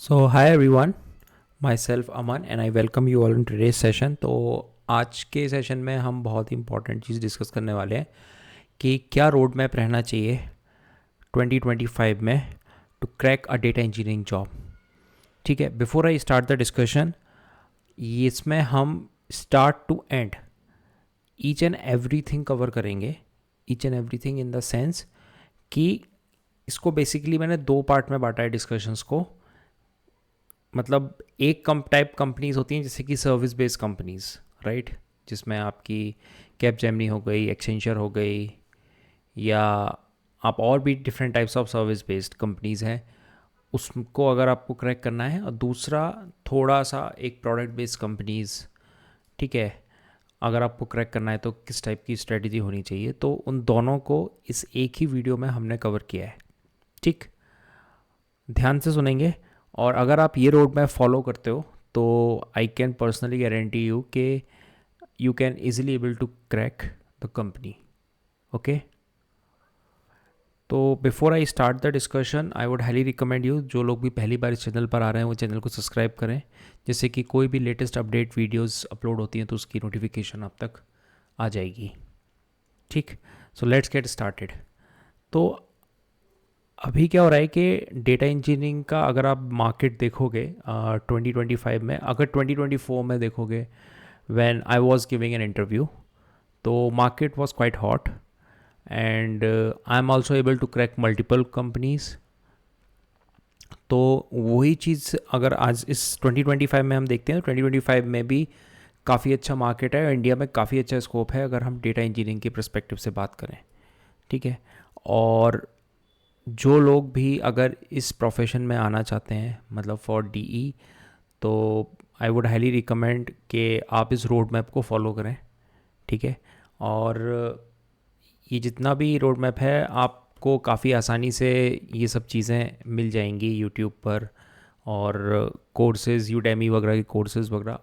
So hi everyone, myself Aman and I welcome you all in today's session। तो आज के session में हम बहुत ही इंपॉर्टेंट चीज़ डिस्कस करने वाले हैं कि क्या रोड मैप रहना चाहिए 2025 में to crack a data engineering job. ठीक है, before I start the discussion, इसमें हम start to end each and everything cover करेंगे। Each and everything in the sense कि इसको बेसिकली मैंने दो पार्ट में बांटा है डिस्कशंस को। मतलब एक टाइप कंपनीज होती हैं जैसे कि सर्विस बेस्ड कंपनीज, राइट, जिसमें आपकी कैपजेमिनी हो गई, एक्सेंचर हो गई, या आप और भी different types of service based companies हैं, उसको अगर आपको क्रैक करना है। और दूसरा थोड़ा सा एक प्रोडक्ट बेस्ड कंपनीज, ठीक है, अगर आपको क्रैक करना है तो किस टाइप की स्ट्रेटजी होनी चाहिए। तो उन दोनों को इस एक ही वीडियो में हमने कवर किया है। ठीक, ध्यान से सुनेंगे। और अगर आप ये रोड मैप फॉलो करते हो तो I can personally guarantee you कि you can easily able to crack the company. Okay, तो before I start the discussion I would highly recommend you, जो लोग भी पहली बार इस चैनल पर आ रहे हैं वो चैनल को सब्सक्राइब करें, जिससे कि कोई भी लेटेस्ट अपडेट वीडियोस अपलोड होती हैं तो उसकी नोटिफिकेशन आप तक आ जाएगी। ठीक, सो लेट्स गेट स्टार्टेड। तो अभी क्या हो रहा है कि डेटा इंजीनियरिंग का अगर आप मार्केट देखोगे 2025 में, अगर 2024 में देखोगे when I was giving an interview, तो market was quite hot and I am also able to crack multiple companies. तो वही चीज़ अगर आज इस 2025 में हम देखते हैं तो 2025 में भी काफ़ी अच्छा मार्केट है, इंडिया में काफ़ी अच्छा स्कोप है अगर हम डेटा इंजीनियरिंग के पर्सपेक्टिव से बात करें। ठीक है, और जो लोग भी अगर इस प्रोफेशन में आना चाहते हैं, मतलब फॉर डीई, तो आई वुड हाईली रिकमेंड कि आप इस रोड मैप को फॉलो करें। ठीक है, और ये जितना भी रोड मैप है आपको काफ़ी आसानी से ये सब चीज़ें मिल जाएंगी यूट्यूब पर, और कोर्सेज, यूडेमी वगैरह के कोर्सेज वगैरह,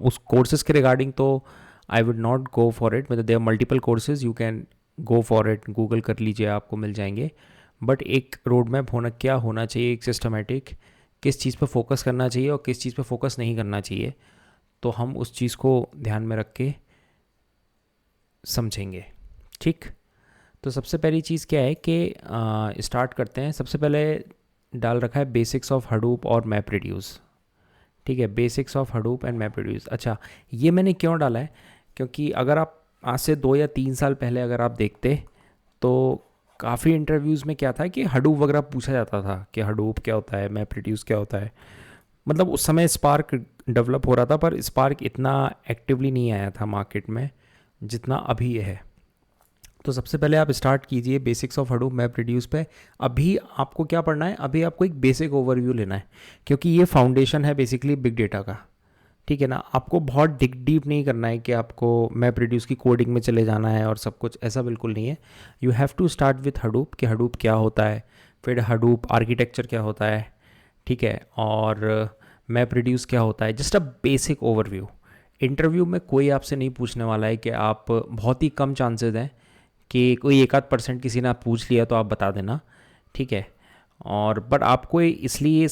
उस कोर्सेज के रिगार्डिंग तो I would not go for it. मतलब they are multiple courses, you can go for it, Google कर लीजिए, आपको मिल जाएंगे। बट एक रोड मैप होना क्या होना चाहिए, एक सिस्टमेटिक, किस चीज़ पर फोकस करना चाहिए और किस चीज़ पर फोकस नहीं करना चाहिए, तो हम उस चीज़ को ध्यान में रख के समझेंगे। ठीक, तो सबसे पहली चीज़ क्या है कि स्टार्ट करते हैं। सबसे पहले डाल रखा है बेसिक्स ऑफ हडूप और मैप रिड्यूस। ठीक है, basics of Hadoop and map reduce. अच्छा, ये मैंने क्यों डाला है, क्योंकि अगर आप आज से 2 या 3 साल पहले अगर आप देखते तो काफ़ी इंटरव्यूज़ में क्या था कि हडूप वगैरह पूछा जाता था कि हडूप क्या होता है, मैप रिड्यूस क्या होता है। मतलब उस समय स्पार्क डेवलप हो रहा था, पर स्पार्क इतना एक्टिवली नहीं आया था मार्केट में जितना अभी ये है। तो सबसे पहले आप स्टार्ट कीजिए basics of Hadoop map reduce पे। अभी आपको क्या पढ़ना है, अभी आपको एक बेसिक ओवरव्यू लेना है, क्योंकि ये फाउंडेशन है बेसिकली बिग डेटा का। ठीक है ना, आपको बहुत डिग डीप नहीं करना है कि आपको मैप रिड्यूस की कोडिंग में चले जाना है और सब कुछ, ऐसा बिल्कुल नहीं है। You have to start with Hadoop कि हडूप क्या होता है, फिर हडूप आर्किटेक्चर क्या होता है, ठीक है, और मैप रिड्यूस क्या होता है, just a basic overview. Interview में कोई आपसे नहीं पूछने वाला है कि आप, बहुत ही कम चांसेस हैं कि कोई 1-8% किसी ने पूछ लिया तो आप बता देना। ठीक है, और बट आपको इसलिए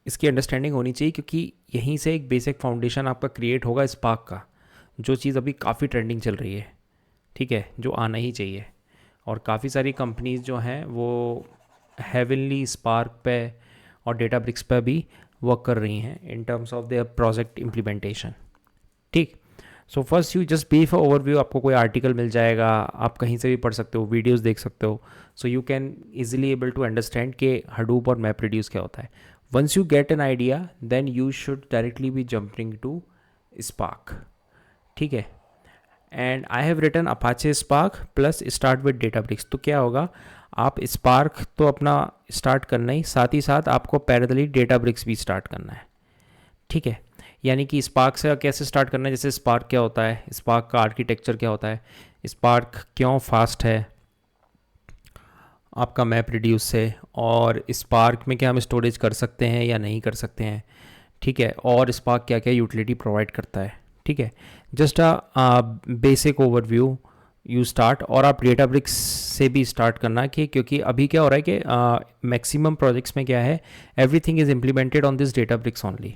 इसकी अंडरस्टैंडिंग होनी चाहिए क्योंकि यहीं से एक बेसिक फाउंडेशन आपका क्रिएट होगा स्पार्क का, जो चीज़ अभी काफ़ी ट्रेंडिंग चल रही है। ठीक है, जो आना ही चाहिए। और काफ़ी सारी कंपनीज जो हैं वो हेवनली स्पार्क पे और डेटा ब्रिक्स पे भी वर्क कर रही हैं in terms of their project implementation. ठीक, so first you just brief overview, आपको कोई आर्टिकल मिल जाएगा, आप कहीं से भी पढ़ सकते हो, वीडियोस देख सकते हो, so you can easily able to understand कि हडूप और मैप रिड्यूस क्या होता है। Once you get an idea then you should directly be jumping to Spark. ठीक है, and I have written Apache Spark plus start with Databricks. तो क्या होगा, आप स्पार्क तो अपना स्टार्ट करना ही, साथ ही साथ आपको पैरेलली डेटाब्रिक्स भी स्टार्ट करना है। ठीक है, यानी कि स्पार्क से कैसे स्टार्ट करना है, जैसे स्पार्क क्या होता है, स्पार्क का आर्किटेक्चर क्या होता है, स्पार्क क्यों फास्ट है आपका मैप रिड्यूस से, और स्पार्क में क्या हम स्टोरेज कर सकते हैं या नहीं कर सकते हैं। ठीक है, और स्पार्क क्या क्या यूटिलिटी प्रोवाइड करता है। ठीक है, just a basic overview you start, और आप डेटाब्रिक्स से भी स्टार्ट करना कि क्योंकि अभी क्या हो रहा है कि मैक्सिमम प्रोजेक्ट्स में क्या है, everything is implemented on this Databricks only.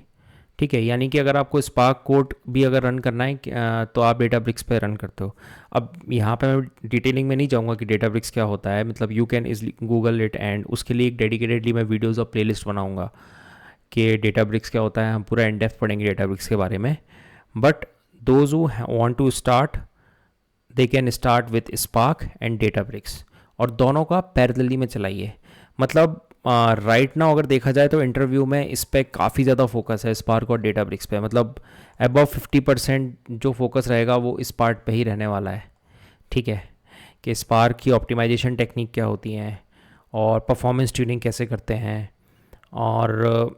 ठीक है, यानी कि अगर आपको स्पार्क कोड भी अगर रन करना है तो आप डेटाब्रिक्स पे रन करते हो। अब यहाँ पे मैं डिटेलिंग में नहीं जाऊँगा कि डेटाब्रिक्स क्या होता है, मतलब you can easily Google it, and उसके लिए एक डेडिकेटेडली मैं वीडियोज़ और प्लेलिस्ट बनाऊँगा कि डेटाब्रिक्स क्या होता है, हम पूरा इन डेप्थ पढ़ेंगे डेटाब्रिक्स के बारे में। But those who want to start, they can start with Spark and Databricks, और दोनों का पैरेलली में चलाइए। मतलब राइट नाउ अगर देखा जाए तो इंटरव्यू में इस पर काफ़ी ज़्यादा फोकस है, स्पार्क और डेटाब्रिक्स पे, मतलब अबव 50% जो फोकस रहेगा वो इस पार्ट पे ही रहने वाला है। ठीक है, कि स्पार्क की ऑप्टिमाइजेशन टेक्निक क्या होती हैं, और परफॉर्मेंस ट्यूनिंग कैसे करते हैं, और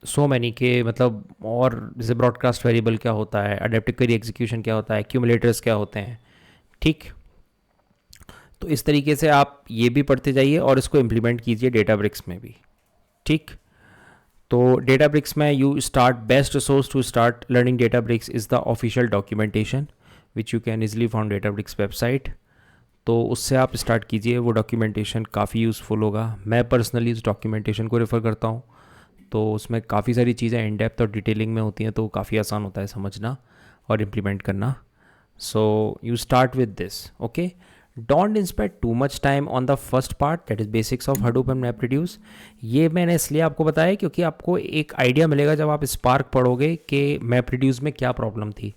सो मैनी के मतलब, और जैसे ब्रॉडकास्ट वेरिएबल क्या होता है, अडेप्टिव क्वेरी एग्जीक्यूशन क्या होता है, एक्यूमुलेटर्स क्या होते हैं। ठीक, तो इस तरीके से आप ये भी पढ़ते जाइए और इसको इम्प्लीमेंट कीजिए डेटाब्रिक्स में भी। ठीक, तो डेटाब्रिक्स में you start, best resource to start learning Databricks is the official documentation which you can easily found Databricks website. तो उससे आप स्टार्ट कीजिए, वो डॉक्यूमेंटेशन काफ़ी यूज़फुल होगा। मैं पर्सनली उस डॉक्यूमेंटेशन को रेफ़र करता हूँ, तो उसमें काफ़ी सारी चीज़ें इन डेप्थ और डिटेलिंग में होती हैं, तो काफ़ी आसान होता है समझना और इम्प्लीमेंट करना। So you start with this, okay. Don't spend too much time on the first part, that is basics of Hadoop and MapReduce. ये मैंने इसलिए आपको बताया क्योंकि आपको एक आइडिया मिलेगा जब आप स्पार्क पढ़ोगे कि मैपरेड्यूस में क्या प्रॉब्लम थी।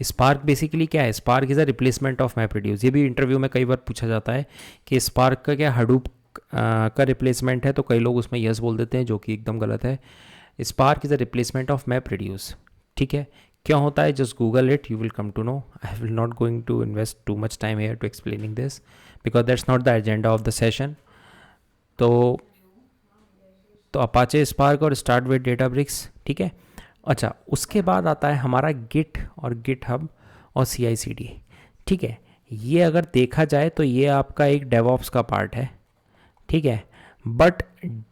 स्पार्क बेसिकली क्या है, Spark is a replacement of MapReduce. ये भी इंटरव्यू में कई बार पूछा जाता है कि स्पार्क का क्या हडूप का रिप्लेसमेंट है, तो कई लोग उसमें यस बोल देते हैं, जो कि एकदम गलत है। Spark is a replacement of MapReduce. ठीक है, क्या होता है, just Google it, you will come to know. I will not going to invest too much time here to explaining this because that's not the agenda of the session. तो Apache, Spark और start with Databricks. ठीक है, अच्छा, उसके बाद आता है हमारा गिट और गिट हब और CI/CD। ठीक है, ये अगर देखा जाए तो ये आपका एक डेवऑप्स का पार्ट है। ठीक है, बट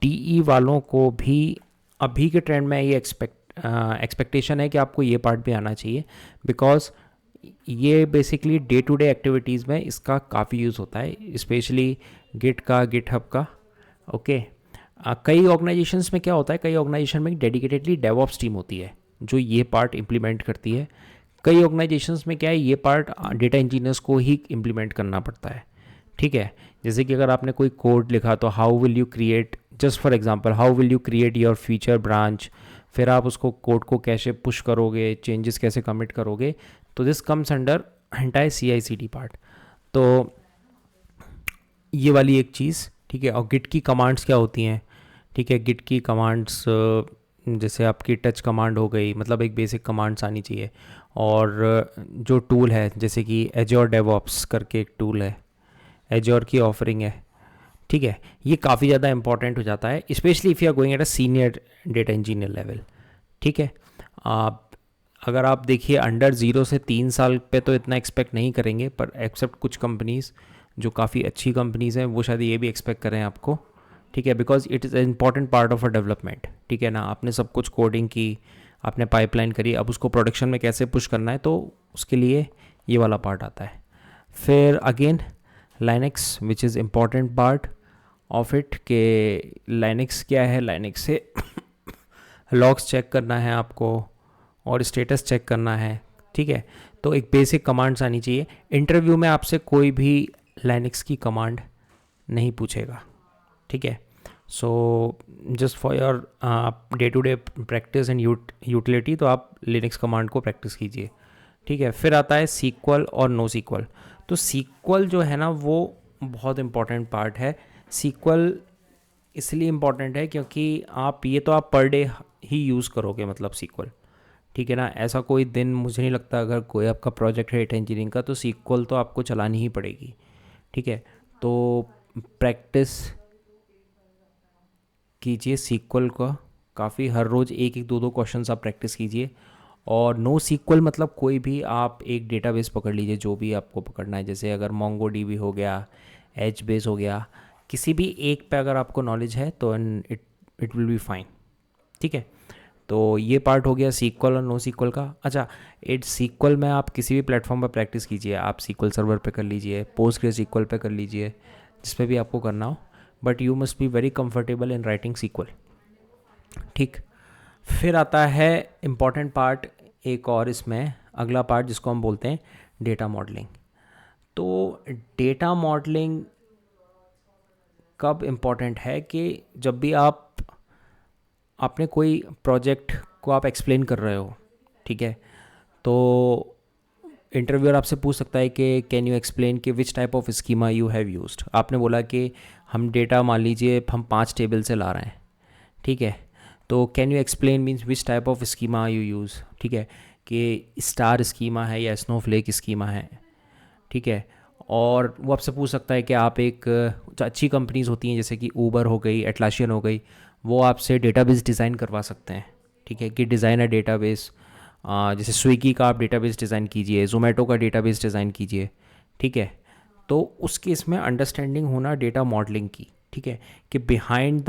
DE वालों को भी अभी के ट्रेंड में ये एक्सपेक्टेशन है कि आपको ये पार्ट भी आना चाहिए, बिकॉज ये basically day to day activities में इसका काफ़ी यूज़ होता है, स्पेशली गिट का, गिटहब का। ओके, कई ऑर्गेनाइजेशंस में क्या होता है, कई ऑर्गेनाइजेशन में डेडिकेटेडली डेवऑप्स टीम होती है जो ये पार्ट इम्प्लीमेंट करती है। कई ऑर्गेनाइजेशंस में क्या है, ये पार्ट डेटा इंजीनियर्स को ही इम्प्लीमेंट करना पड़ता है। ठीक है, जैसे कि अगर आपने कोई कोड लिखा तो how will you create, just for example, how will you create your feature branch, फिर आप उसको कोड को कैसे पुश करोगे, चेंजेस कैसे कमिट करोगे, तो this comes under entire CI/CD part. तो ये वाली एक चीज़। ठीक है, और गिट की कमांड्स क्या होती हैं। ठीक है, गिट की कमांड्स जैसे आपकी टच कमांड हो गई, मतलब एक बेसिक कमांड्स आनी चाहिए। और जो टूल है, जैसे कि एजोर डेवऑप्स करके एक टूल है, एजोर की ऑफरिंग है। ठीक है, ये काफ़ी ज़्यादा इंपॉर्टेंट हो जाता है, specially if you are going at a senior data engineer level. ठीक है, आप अगर आप देखिए अंडर 0 से 3 साल पे तो इतना एक्सपेक्ट नहीं करेंगे, पर एक्सेप्ट कुछ कंपनीज़ जो काफ़ी अच्छी कंपनीज़ हैं वो शायद ये भी एक्सपेक्ट करें आपको। ठीक है, because it is an important part of a development. ठीक है ना, आपने सब कुछ कोडिंग की, आपने पाइपलाइन करी, अब उसको प्रोडक्शन में कैसे पुश करना है, तो उसके लिए ये वाला पार्ट आता है। फिर again Linux which is important part of it, के लाइनेक्स क्या है, लाइनेक्स से लॉग्स चेक करना है आपको और स्टेटस चेक करना है। ठीक है, तो एक बेसिक कमांड्स आनी चाहिए। इंटरव्यू में आपसे कोई भी लाइनेक्स की कमांड नहीं पूछेगा। ठीक है, so just for your day to day practice and utility, तो आप लिनक्स कमांड को प्रैक्टिस कीजिए। ठीक है, फिर आता है सीक्वल और नो सीक्वल। तो सीक्वल जो है ना वो बहुत इंपॉर्टेंट पार्ट है। सीक्वल इसलिए इम्पॉर्टेंट है क्योंकि आप ये तो आप पर डे ही यूज़ करोगे, मतलब सीक्वल। ठीक है ना, ऐसा कोई दिन मुझे नहीं लगता, अगर कोई आपका प्रोजेक्ट है डेटा इंजीनियरिंग का, तो सीक्वल तो आपको चलानी ही पड़ेगी। ठीक है, तो प्रैक्टिस कीजिए सीक्वल का काफ़ी, हर रोज़ एक एक दो दो क्वेश्चंस आप प्रैक्टिस कीजिए। और नो सीक्वल मतलब कोई भी आप एक डेटाबेस पकड़ लीजिए, जो भी आपको पकड़ना है, जैसे अगर मोंगो DB हो गया, एच बेस हो गया, किसी भी एक पे अगर आपको नॉलेज है तो इट विल बी फाइन। ठीक है, तो ये पार्ट हो गया सीक्वल और नो सीक्वल का। अच्छा, इट सीक्वल में आप किसी भी प्लेटफॉर्म पर प्रैक्टिस कीजिए, आप सीक्वल सर्वर पे कर लीजिए, पोस्टग्रे सीक्वल पे कर लीजिए, जिस पे भी आपको करना हो, but you must be very comfortable in writing SQL. ठीक, फिर आता है इम्पॉर्टेंट पार्ट एक और, इसमें अगला पार्ट जिसको हम बोलते हैं डेटा मॉडलिंग। तो डेटा मॉडलिंग कब इम्पॉर्टेंट है कि जब भी आपने कोई प्रोजेक्ट को आप एक्सप्लेन कर रहे हो, ठीक है, तो इंटरव्यूअर आपसे पूछ सकता है कि कैन यू एक्सप्लेन कि which type of schema you have used. आपने बोला कि हम डेटा मान लीजिए हम 5 टेबल से ला रहे हैं, ठीक है, तो can you explain means which type of schema you use, ठीक है, कि स्टार स्कीमा है या स्नोफ्लेक स्कीमा है, ठीक है। और वो आपसे पूछ सकता है कि आप एक जो अच्छी कंपनीज़ होती हैं जैसे कि ऊबर हो गई, एटलासियन हो गई, वो आपसे डेटाबेस डिज़ाइन करवा सकते हैं, ठीक है, कि डिज़ाइन है डेटाबेस। जैसे स्विगी का आप डेटाबेस डिज़ाइन कीजिए, जोमेटो का डेटाबेस डिज़ाइन कीजिए, ठीक है। तो उस केस में अंडरस्टैंडिंग होना डेटा मॉडलिंग की, ठीक है, कि बिहाइंड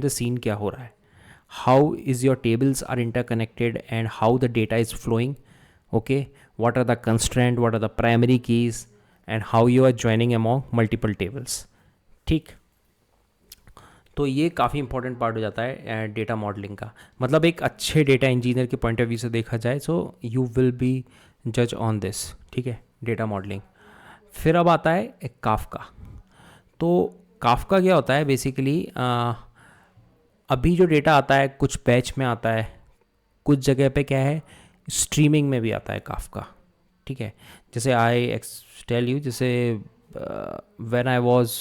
द सीन क्या हो रहा है, how is your tables are interconnected and how the data is flowing, okay, what are the constraint, what are the primary keys and how you are joining among multiple tables। ठीक, तो ये काफ़ी important part हो जाता है data modelling का। मतलब एक अच्छे डेटा इंजीनियर के पॉइंट ऑफ व्यू से देखा जाए सो यू विल बी जज ऑन दिस, ठीक है, डेटा मॉडलिंग। फिर अब आता है एक काफका। तो काफका क्या होता है बेसिकली, अभी जो डेटा आता है कुछ बैच में आता है, कुछ जगह पे क्या है स्ट्रीमिंग में भी आता है काफका, ठीक है। जैसे आई टेल यू, जैसे when I was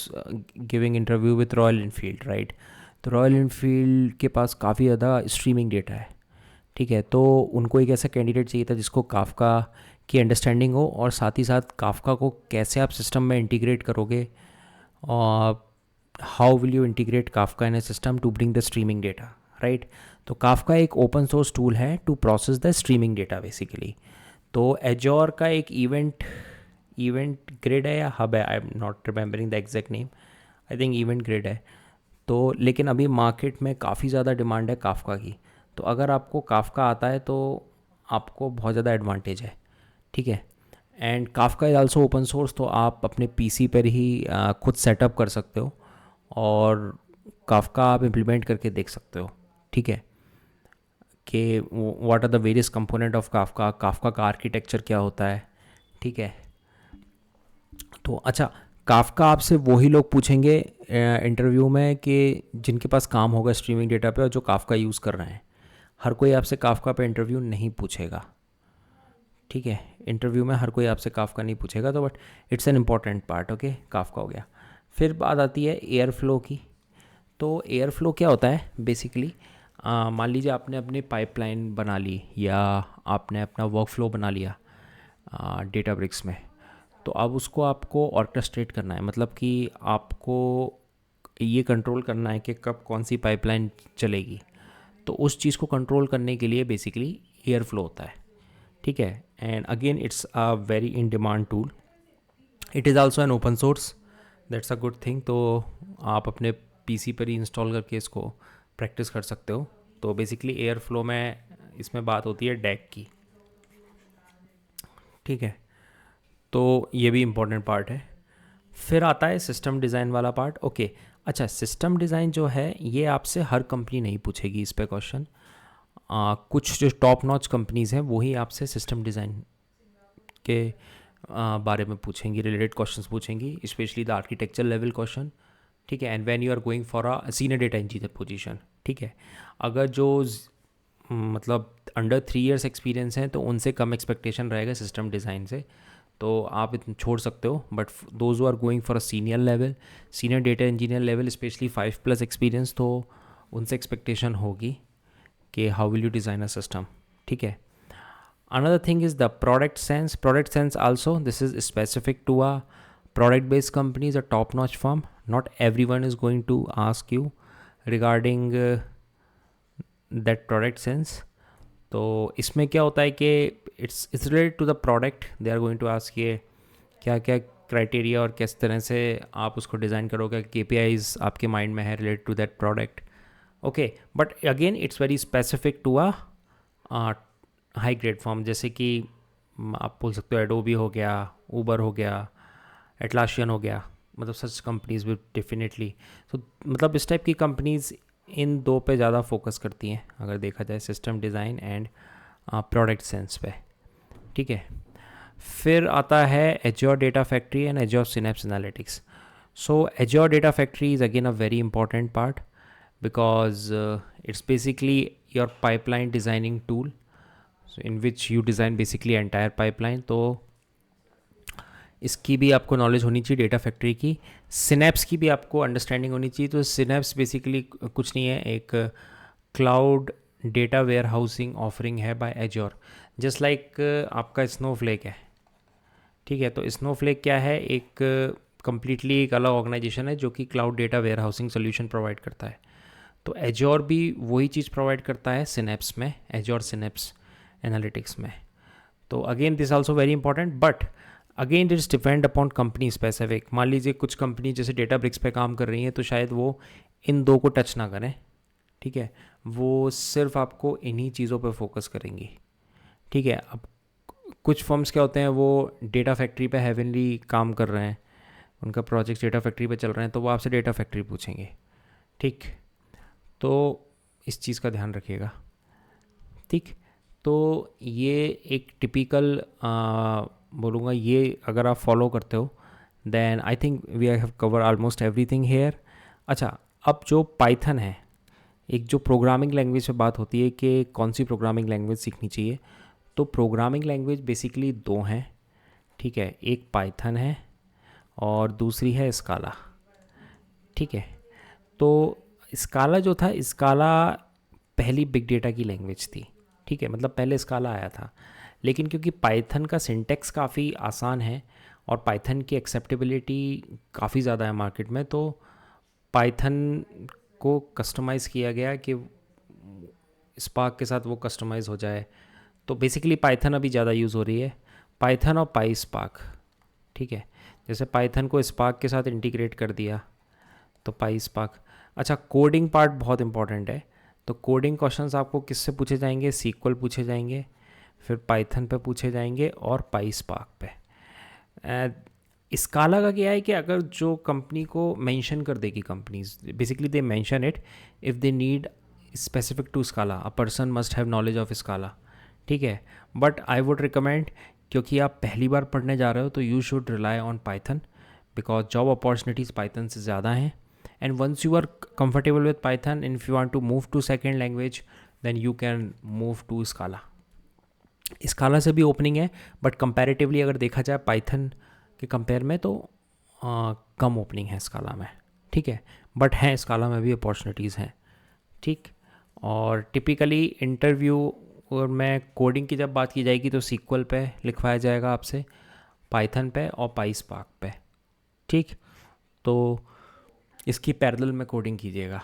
giving interview with royal Enfield, right, तो रॉयल इनफील्ड के पास काफ़ी ज़्यादा स्ट्रीमिंग डेटा है, ठीक है। तो उनको एक ऐसा कैंडिडेट चाहिए था जिसको काफका की अंडरस्टैंडिंग हो, और साथ ही साथ काफका को कैसे आप सिस्टम में इंटीग्रेट करोगे, और how will you integrate Kafka in a system to bring the streaming data, right. तो काफका एक ओपन सोर्स टूल है to process the streaming data basically. तो एजोर का एक इवेंट ग्रिड है या हब है, I am not remembering the exact name, I think event grid है। तो लेकिन अभी मार्केट में काफ़ी ज़्यादा डिमांड है काफका की, तो अगर आपको काफका आता है तो आपको बहुत ज़्यादा एडवांटेज है, ठीक है। And Kafka is also open source, तो आप अपने पीसी पर ही खुद सेटअप कर सकते हो और काफका आप इम्प्लीमेंट करके देख सकते हो, ठीक है, कि what are the various component of Kafka, Kafka का आर्किटेक्चर क्या होता है, ठीक है। तो अच्छा, काफका आपसे वही लोग पूछेंगे इंटरव्यू में कि जिनके पास काम होगा स्ट्रीमिंग डेटा पे और जो काफका यूज़ कर रहे हैं। हर कोई आपसे काफका पे इंटरव्यू नहीं पूछेगा, ठीक है, इंटरव्यू में हर कोई आपसे काफका नहीं पूछेगा, तो but it's an important part, okay, Kafka हो गया। फिर बात आती है एयर फ्लो की। तो एयर फ्लो क्या होता है बेसिकली, मान लीजिए आपने अपनी पाइपलाइन बना ली या आपने अपना वर्क फ्लो बना लिया डेटाब्रिक्स में, तो अब उसको आपको ऑर्केस्ट्रेट करना है, मतलब कि आपको ये कंट्रोल करना है कि कब कौन सी पाइपलाइन चलेगी। तो उस चीज़ को कंट्रोल करने के लिए बेसिकली एयर फ्लो होता है, ठीक है। And again it's a very in demand tool, it is also an open source, that's a good thing. तो आप अपने पीसी पर ही इंस्टॉल करके इसको प्रैक्टिस कर सकते हो। तो बेसिकली एयर फ्लो में इसमें बात होती है डैक की, ठीक है, तो ये भी इम्पोर्टेंट पार्ट है। फिर आता है सिस्टम डिज़ाइन वाला पार्ट, ओके। अच्छा, सिस्टम डिज़ाइन जो है ये आपसे हर कंपनी नहीं पूछेगी इस पे क्वेश्चन, कुछ जो टॉप नॉच कंपनीज़ हैं वही आपसे सिस्टम डिज़ाइन के बारे में पूछेंगी, रिलेटेड क्वेश्चंस पूछेंगी, specially the architecture level question, ठीक है। And when you are going for a senior data engineer position, ठीक है, अगर जो मतलब अंडर 3 इयर्स एक्सपीरियंस हैं तो उनसे कम एक्सपेक्टेशन रहेगा सिस्टम डिज़ाइन से, तो आप छोड़ सकते हो। But those who are going for a senior level, senior data engineer level, specially 5+ experience, तो उनसे एक्सपेक्टेशन होगी कि how will you design a system, ठीक है। Another thing is the product sense. Product sense also, this is specific to a product based companies, a top notch firm. Not everyone is going to ask you regarding that product sense. तो इसमें क्या होता है कि it's related to the product. They are going to ask ये क्या क्या criteria और किस तरह से आप उसको डिज़ाइन करोगे, KPIs आपके माइंड में है related to that product, okay, but again it's very specific to a high grade form, जैसे कि आप बोल सकते हो एडोबी हो गया, ऊबर हो गया, एटलासियन हो गया, मतलब सच कंपनीज विद डेफिनेटली। सो मतलब इस टाइप की कंपनीज इन दो पे ज़्यादा फोकस करती हैं अगर देखा जाए, system design and product sense पे, ठीक है। फिर आता है azure data factory and azure synapse analytics. So azure data factory is again a very important part because it's basically your pipeline designing tool, so in which you design basically entire pipeline। तो इसकी भी आपको knowledge होनी चाहिए data factory की। Synapse की भी आपको अंडरस्टैंडिंग होनी चाहिए। तो सिनेप्स बेसिकली कुछ नहीं है, एक cloud data warehousing offering है बाय एज्योर, जस्ट लाइक आपका स्नोफ्लेक है, ठीक है। तो स्नोफ्लेक क्या है, एक कम्प्लीटली एक अलग ऑर्गेनाइजेशन है जो कि cloud data warehousing solution provide करता है। तो एज्योर भी वही चीज़ प्रोवाइड करता है सिनेप्स में, एज्योर सिनेप्स एनालिटिक्स में। तो again this also very important, but again it's depend upon company specific. मान लीजिए कुछ कंपनी जैसे डेटा ब्रिक्स पे काम कर रही हैं तो शायद वो इन दो को टच ना करें, ठीक है, वो सिर्फ आपको इन्हीं चीज़ों पे फोकस करेंगी, ठीक है। अब कुछ फर्म्स क्या होते हैं, वो डेटा फैक्ट्री पे हेवनली काम कर रहे हैं, उनका प्रोजेक्ट डेटा फैक्ट्री पे चल रहे हैं, तो वो आपसे डेटा फैक्ट्री पूछेंगे, ठीक। तो इस चीज़ का ध्यान रखिएगा, ठीक। तो ये एक टिपिकल बोलूँगा, ये अगर आप फॉलो करते हो then I think we have cover almost everything here. अच्छा, अब जो पाइथन है, एक जो प्रोग्रामिंग लैंग्वेज पे बात होती है कि कौन सी प्रोग्रामिंग लैंग्वेज सीखनी चाहिए, तो प्रोग्रामिंग लैंग्वेज बेसिकली दो हैं, ठीक है। एक पाइथन है और दूसरी है स्काला, ठीक है। तो स्काला जो था, स्काला पहली बिग डेटा की लैंग्वेज थी, ठीक है, मतलब पहले स्काला आया था। लेकिन क्योंकि पाइथन का सिंटेक्स काफ़ी आसान है और पाइथन की एक्सेप्टेबिलिटी काफ़ी ज़्यादा है मार्केट में, तो पाइथन को कस्टमाइज़ किया गया कि स्पार्क के साथ वो कस्टमाइज़ हो जाए। तो बेसिकली पाइथन अभी ज़्यादा यूज़ हो रही है, पाइथन और पाई स्पार्क, ठीक है। जैसे पाइथन को स्पार्क के साथ इंटीग्रेट कर दिया तो पाई स्पार्क। अच्छा, कोडिंग पार्ट बहुत इंपॉर्टेंट है। तो कोडिंग क्वेश्चंस आपको किससे पूछे जाएंगे, सीक्वल पूछे जाएंगे, फिर पाइथन पे पूछे जाएंगे और पाई स्पार्क पे। स्काला का क्या है कि अगर जो कंपनी को मेंशन कर देगी companies, basically they mention it if they need specific to Scala, a person must have knowledge of Scala, ठीक है। बट आई वुड रिकमेंड, क्योंकि आप पहली बार पढ़ने जा रहे हो, तो you should rely on Python because job opportunities Python से ज़्यादा हैं। And once you are comfortable with Python and if you want to move to second language then you can move to Scala। Scala से भी opening है, but comparatively अगर देखा जाए Python के कंपेयर में तो कम ओपनिंग है स्काला में, ठीक है। बट हैं स्काला में भी अपॉर्चुनिटीज़ हैं, ठीक। और टिपिकली इंटरव्यू और में कोडिंग की जब बात की जाएगी तो सीक्वल पे लिखवाया जाएगा आपसे, पाइथन पे और पाई स्पार्क पे, ठीक। तो इसकी पैरेलल में कोडिंग कीजिएगा।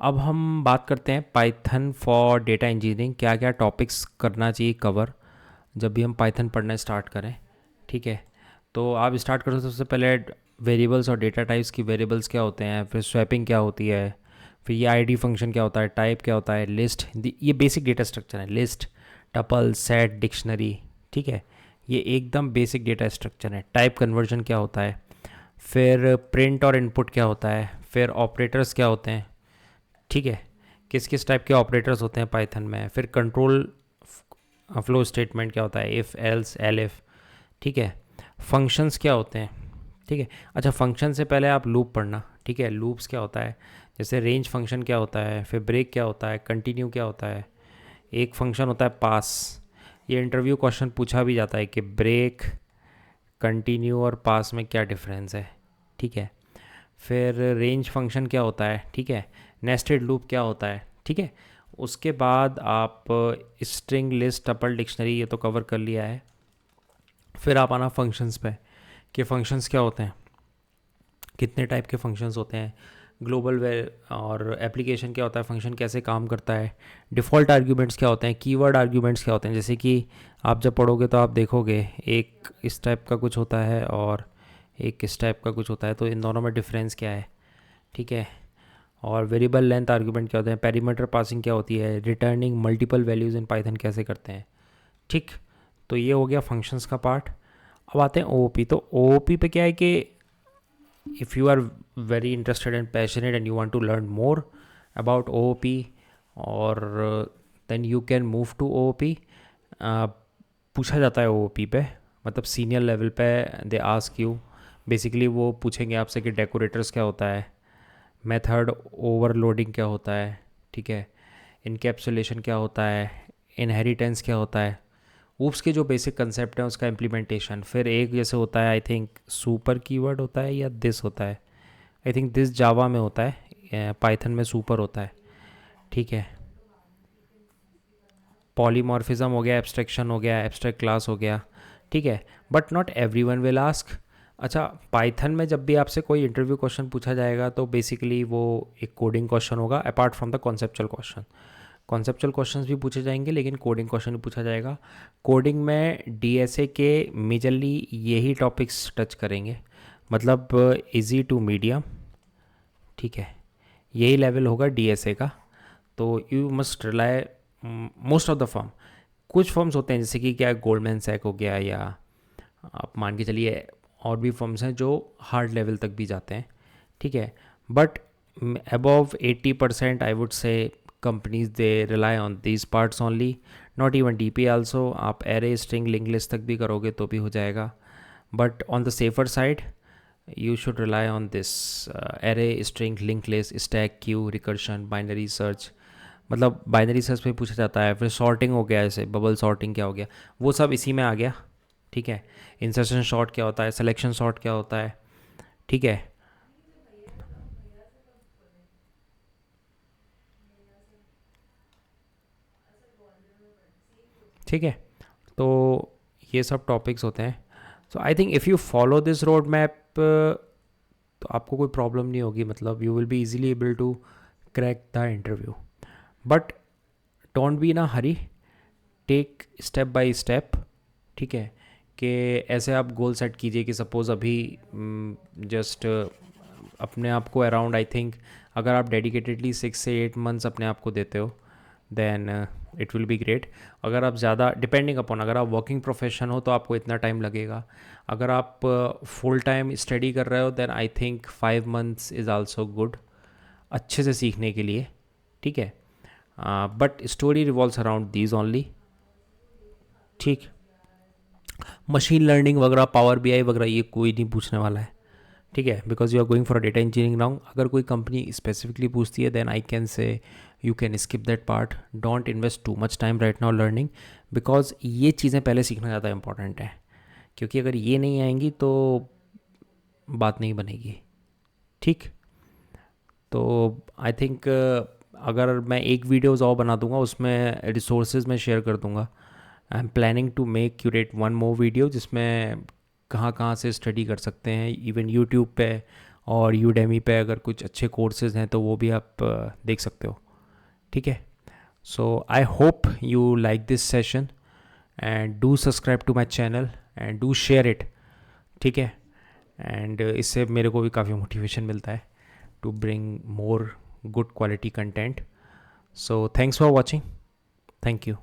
अब हम बात करते हैं पाइथन फॉर डेटा इंजीनियरिंग, क्या क्या टॉपिक्स करना चाहिए कवर जब भी हम पाइथन पढ़ना स्टार्ट करें, ठीक है। तो आप स्टार्ट करो सबसे पहले वेरिएबल्स और डेटा टाइप्स की, वेरिएबल्स क्या होते हैं, फिर स्वैपिंग क्या होती है, फिर ये आईडी फंक्शन क्या होता है, टाइप क्या होता है, लिस्ट, ये बेसिक डेटा स्ट्रक्चर है, लिस्ट, टपल, सेट, डिक्शनरी, ठीक है। ये एकदम बेसिक डेटा स्ट्रक्चर है। टाइप कन्वर्जन क्या होता है, फिर प्रिंट और इनपुट क्या होता है, फिर ऑपरेटर्स क्या होते हैं, ठीक है, किस किस टाइप के ऑपरेटर्स होते हैं पाइथन में, फिर कंट्रोल फ्लो स्टेटमेंट क्या होता है, इफ़, एल्स, एलिफ, ठीक है। फंक्शंस क्या होते हैं, ठीक है। अच्छा, फंक्शन से पहले आप लूप पढ़ना, ठीक है। लूप्स क्या होता है, जैसे रेंज फंक्शन क्या होता है, फिर ब्रेक क्या होता है, कंटिन्यू क्या होता है, एक फंक्शन होता है पास। ये इंटरव्यू क्वेश्चन पूछा भी जाता है कि ब्रेक, कंटिन्यू और पास में क्या डिफरेंस है, ठीक है। फिर रेंज फंक्शन क्या होता है, ठीक है। नेस्टेड लूप क्या होता है, ठीक है। उसके बाद आप स्ट्रिंग, लिस्ट, टपल, डिक्शनरी, ये तो कवर कर लिया है। फिर आप आना फंक्शंस पे कि फंक्शंस क्या होते हैं, कितने टाइप के फंक्शंस होते हैं, ग्लोबल वे और एप्लीकेशन क्या होता है, फंक्शन कैसे काम करता है, डिफ़ॉल्ट आर्ग्यूमेंट्स क्या होते हैं, कीवर्ड आर्ग्यूमेंट्स क्या होते हैं। जैसे कि आप जब पढ़ोगे तो आप देखोगे एक इस टाइप का कुछ होता है और एक इस टाइप का कुछ होता है, तो इन दोनों में डिफरेंस क्या है, ठीक है। और वेरिएबल लेंथ आर्गुमेंट क्या होते हैं, पेरीमीटर पासिंग क्या होती है, returning multiple values in Python कैसे करते हैं। ठीक, तो ये हो गया फंक्शंस का पार्ट। अब आते हैं ओओपी। तो ओओपी पे क्या है कि if you are very interested and passionate and you want to learn more about OOP, और then you can move to OOP. पूछा जाता है ओओपी पे, मतलब सीनियर लेवल पे दे आस्क यू, बेसिकली वो पूछेंगे आपसे कि डेकोरेटर्स क्या होता है, मेथड ओवरलोडिंग क्या होता है, ठीक है, इनकैप्सुलेशन क्या होता है, इनहेरिटेंस क्या होता है, ऊप्स के जो बेसिक कंसेप्ट हैं उसका इम्प्लीमेंटेशन। फिर एक जैसे होता है, आई थिंक सुपर कीवर्ड होता है या दिस होता है, आई थिंक दिस जावा में होता है, पाइथन में सुपर होता है, ठीक है। पॉलीमॉर्फिज्म हो गया, एब्स्ट्रैक्शन हो गया, एब्स्ट्रैक्ट क्लास हो गया, ठीक है। But not everyone will ask. अच्छा, पाइथन में जब भी आपसे कोई इंटरव्यू क्वेश्चन पूछा जाएगा तो बेसिकली वो एक कोडिंग क्वेश्चन होगा, apart from the conceptual question. Conceptual questions भी पूछे जाएंगे लेकिन कोडिंग क्वेश्चन भी पूछा जाएगा। कोडिंग में डीएसए के मेजरली यही टॉपिक्स टच करेंगे, मतलब इजी टू मीडियम, ठीक है, यही लेवल होगा डीएसए का। तो you must rely most of the firm, कुछ फर्म्स होते हैं जैसे कि क्या गोल्डमैन सैक हो गया, या आप मान के चलिए और भी फर्म्स हैं जो हार्ड लेवल तक भी जाते हैं, ठीक है। But above 80% I would say companies they rely on these parts only, not even DP also। आप array string linked list तक भी करोगे तो भी हो जाएगा, but on the safer side you should rely on this array string linked list, stack queue, recursion, binary search। मतलब binary search पे पूछा जाता है। फिर सॉर्टिंग हो गया, जैसे बबल सॉर्टिंग क्या हो गया, वो सब इसी में आ गया, ठीक है। इंसर्शन सॉर्ट क्या होता है, सिलेक्शन सॉर्ट क्या होता है, ठीक है। ठीक है, तो ये सब टॉपिक्स होते हैं। So I think if you follow this road map तो आपको कोई प्रॉब्लम नहीं होगी, मतलब you will be easily able to crack the interview. But don't be in a hurry, take step by step, ठीक है। कि ऐसे आप गोल सेट कीजिए कि सपोज़ अभी जस्ट अपने आप को अराउंड, आई थिंक अगर आप डेडिकेटेडली 6 से 8 मंथ्स अपने आप को देते हो then it will be great. अगर आप ज़्यादा डिपेंडिंग अपॉन, अगर आप वर्किंग प्रोफेशन हो तो आपको इतना टाइम लगेगा। अगर आप फुल टाइम स्टडी कर रहे हो then I think 5 months is also good अच्छे से सीखने के लिए, ठीक है। But story revolves around these only, ठीक। मशीन लर्निंग वगैरह, पावर बीआई वगैरह ये कोई नहीं पूछने वाला है, ठीक है, because you are going for data engineering now. अगर कोई कंपनी स्पेसिफिकली पूछती है then I can say you can skip that part, don't invest too much time right now learning, because ये चीज़ें पहले सीखना ज़्यादा इंपॉर्टेंट है। क्योंकि अगर ये नहीं आएंगी तो बात नहीं बनेगी, ठीक। तो आई थिंक अगर मैं एक वीडियोज़ और बना दूंगा उसमें रिसोर्सेज में शेयर कर दूंगा। I am planning to make curate one more video जिसमें कहाँ कहाँ से स्टडी कर सकते हैं, इवन यूट्यूब पे और यूडेमी पे अगर कुछ अच्छे कोर्सेज हैं तो वो भी आप देख सकते हो, ठीक है। So I hope you like this session and do subscribe to my channel and do share it, ठीक है। एंड इससे मेरे को भी काफ़ी मोटिवेशन मिलता है to bring more good quality content. So thanks for watching, thank you.